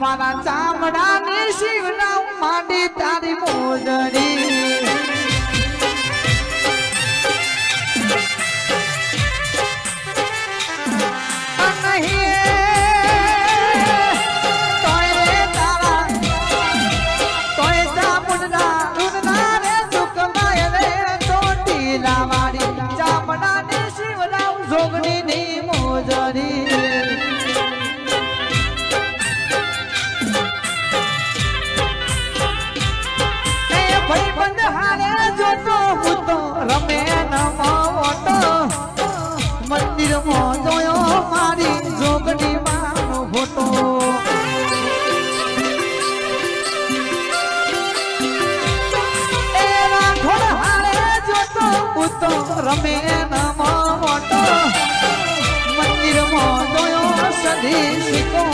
મારા ચામડાની શિવરામ માંડી તારી મોજડી મંદિરમાં જોયો મારી જોગડી માનો ફોટો એવા થોડા હારે જોતો ઉતો રમે નમો મોટો મંદિરમાં જોયો સધી